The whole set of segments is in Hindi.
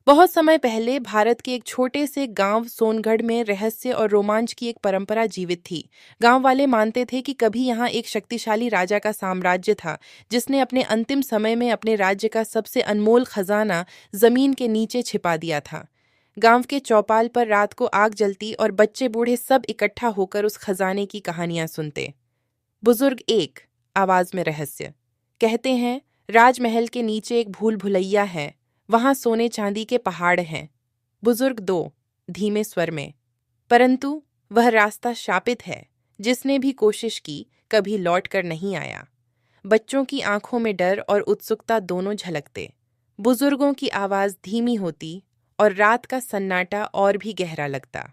बहुत समय पहले भारत के एक छोटे से गांव सोनगढ़ में रहस्य और रोमांच की एक परंपरा जीवित थी। गांव वाले मानते थे कि कभी यहाँ एक शक्तिशाली राजा का साम्राज्य था, जिसने अपने अंतिम समय में अपने राज्य का सबसे अनमोल खजाना जमीन के नीचे छिपा दिया था। गांव के चौपाल पर रात को आग जलती और बच्चे बूढ़े सब इकट्ठा होकर उस खजाने की कहानियां सुनते। बुजुर्ग एक, आवाज में रहस्य, कहते हैं, राजमहल के नीचे एक भूल भुलैया है, वहां सोने चांदी के पहाड़ हैं। बुजुर्ग दो, धीमे स्वर में, परंतु वह रास्ता शापित है, जिसने भी कोशिश की कभी लौट कर नहीं आया। बच्चों की आंखों में डर और उत्सुकता दोनों झलकते। बुजुर्गों की आवाज धीमी होती और रात का सन्नाटा और भी गहरा लगता।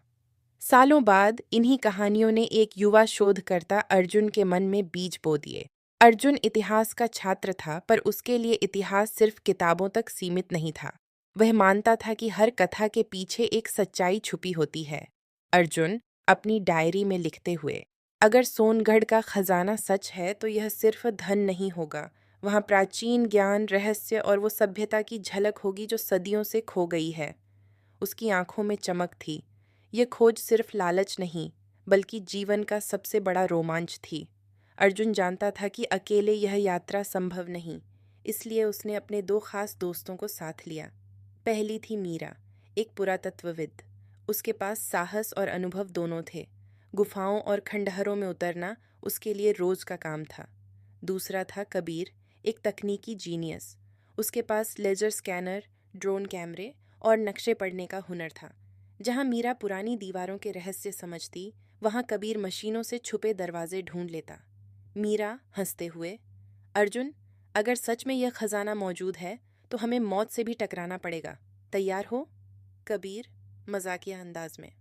सालों बाद इन्हीं कहानियों ने एक युवा शोधकर्ता अर्जुन के मन में बीज बो दिए। अर्जुन इतिहास का छात्र था, पर उसके लिए इतिहास सिर्फ किताबों तक सीमित नहीं था। वह मानता था कि हर कथा के पीछे एक सच्चाई छुपी होती है। अर्जुन अपनी डायरी में लिखते हुए, अगर सोनगढ़ का खजाना सच है तो यह सिर्फ धन नहीं होगा, वहाँ प्राचीन ज्ञान, रहस्य और वो सभ्यता की झलक होगी जो सदियों से खो गई है। उसकी आंखों में चमक थी। यह खोज सिर्फ लालच नहीं, बल्कि जीवन का सबसे बड़ा रोमांच थी। अर्जुन जानता था कि अकेले यह यात्रा संभव नहीं, इसलिए उसने अपने दो खास दोस्तों को साथ लिया। पहली थी मीरा, एक पुरातत्वविद। उसके पास साहस और अनुभव दोनों थे। गुफाओं और खंडहरों में उतरना उसके लिए रोज का काम था। दूसरा था कबीर, एक तकनीकी जीनियस। उसके पास लेजर स्कैनर, ड्रोन कैमरे और नक्शे पढ़ने का हुनर था। जहां मीरा पुरानी दीवारों के रहस्य समझती, वहां कबीर मशीनों से छुपे दरवाजे ढूंढ लेता। मीरा हंसते हुए, अर्जुन, अगर सच में यह खजाना मौजूद है तो हमें मौत से भी टकराना पड़ेगा, तैयार हो? कबीर मजाकिया अंदाज में,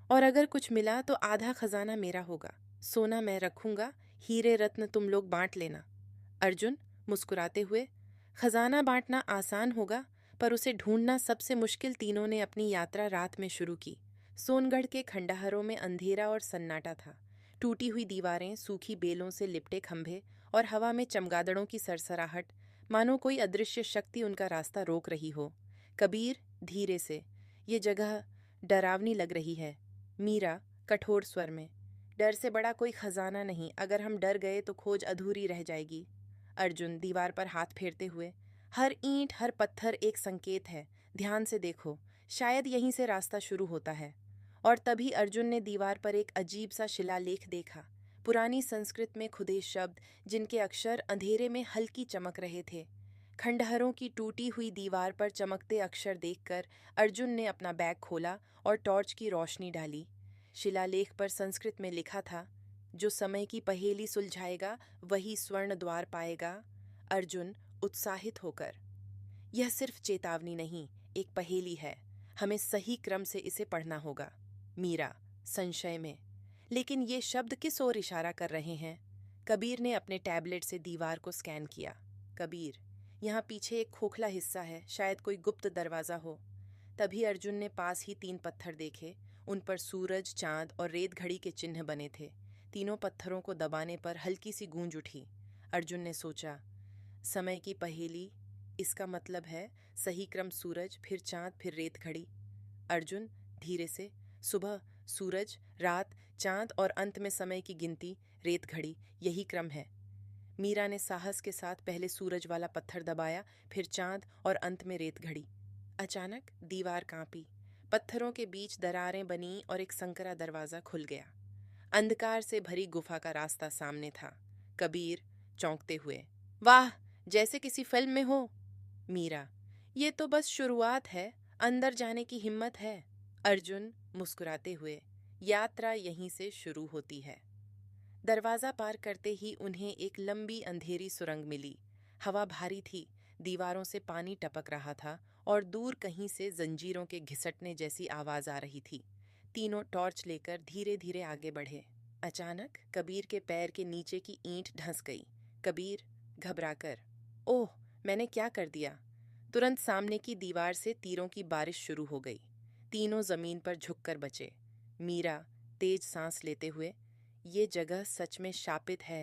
और अगर कुछ मिला तो आधा खजाना मेरा होगा, सोना मैं रखूंगा, हीरे रत्न तुम लोग बांट लेना। अर्जुन मुस्कुराते हुए, खजाना बांटना आसान होगा, पर उसे ढूंढना सबसे मुश्किल। तीनों ने अपनी यात्रा रात में शुरू की। सोनगढ़ के खंडहरों में अंधेरा और सन्नाटा था। टूटी हुई दीवारें, सूखी बेलों से लिपटे खंभे और हवा में चमगादड़ों की सरसराहट, मानो कोई अदृश्य शक्ति उनका रास्ता रोक रही हो। कबीर धीरे से, ये जगह डरावनी लग रही है। मीरा कठोर स्वर में, डर से बड़ा कोई खजाना नहीं, अगर हम डर गए तो खोज अधूरी रह जाएगी। अर्जुन दीवार पर हाथ फेरते हुए, हर ईंट, हर पत्थर एक संकेत है, ध्यान से देखो, शायद यहीं से रास्ता शुरू होता है। और तभी अर्जुन ने दीवार पर एक अजीब सा शिलालेख देखा। पुरानी संस्कृत में खुदे शब्द, जिनके अक्षर अंधेरे में हल्की चमक रहे थे। खंडहरों की टूटी हुई दीवार पर चमकते अक्षर देखकर अर्जुन ने अपना बैग खोला और टॉर्च की रोशनी डाली। शिलालेख पर संस्कृत में लिखा था, जो समय की पहेली सुलझाएगा वही स्वर्ण द्वार पाएगा। अर्जुन उत्साहित होकर, यह सिर्फ चेतावनी नहीं, एक पहेली है, हमें सही क्रम से इसे पढ़ना होगा। मीरा संशय में, लेकिन ये शब्द किस ओर इशारा कर रहे हैं? कबीर ने अपने टैबलेट से दीवार को स्कैन किया। कबीर, यहाँ पीछे एक खोखला हिस्सा है, शायद कोई गुप्त दरवाजा हो। तभी अर्जुन ने पास ही 3 पत्थर देखे। उन पर सूरज, चांद और रेत घड़ी के चिन्ह बने थे। तीनों पत्थरों को दबाने पर हल्की सी गूंज उठी। अर्जुन ने सोचा, समय की पहेली, इसका मतलब है सही क्रम सूरज, फिर चांद, फिर रेत घड़ी। अर्जुन धीरे से, सुबह, सूरज, रात, चांद और अंत में समय की गिनती, रेत घड़ी, यही क्रम है। मीरा ने साहस के साथ पहले सूरज वाला पत्थर दबाया, फिर चांद और अंत में रेत घड़ी। अचानक दीवार कांपी, पत्थरों के बीच दरारें बनी और एक संकरा दरवाजा खुल गया। अंधकार से भरी गुफा का रास्ता सामने था। कबीर चौंकते हुए, वाह, जैसे किसी फिल्म में हो। मीरा, ये तो बस शुरुआत है, अंदर जाने की हिम्मत है। अर्जुन मुस्कुराते हुए, यात्रा यहीं से शुरू होती है। दरवाजा पार करते ही उन्हें एक लंबी अंधेरी सुरंग मिली। हवा भारी थी, दीवारों से पानी टपक रहा था और दूर कहीं से जंजीरों के घिसटने जैसी आवाज आ रही थी। तीनों टॉर्च लेकर धीरे धीरे आगे बढ़े। अचानक कबीर के पैर के नीचे की ईंट धंस गई। कबीर घबराकर, ओह, मैंने क्या कर दिया? तुरंत सामने की दीवार से तीरों की बारिश शुरू हो गई। तीनों जमीन पर झुककर बचे। मीरा तेज सांस लेते हुए, ये जगह सच में शापित है।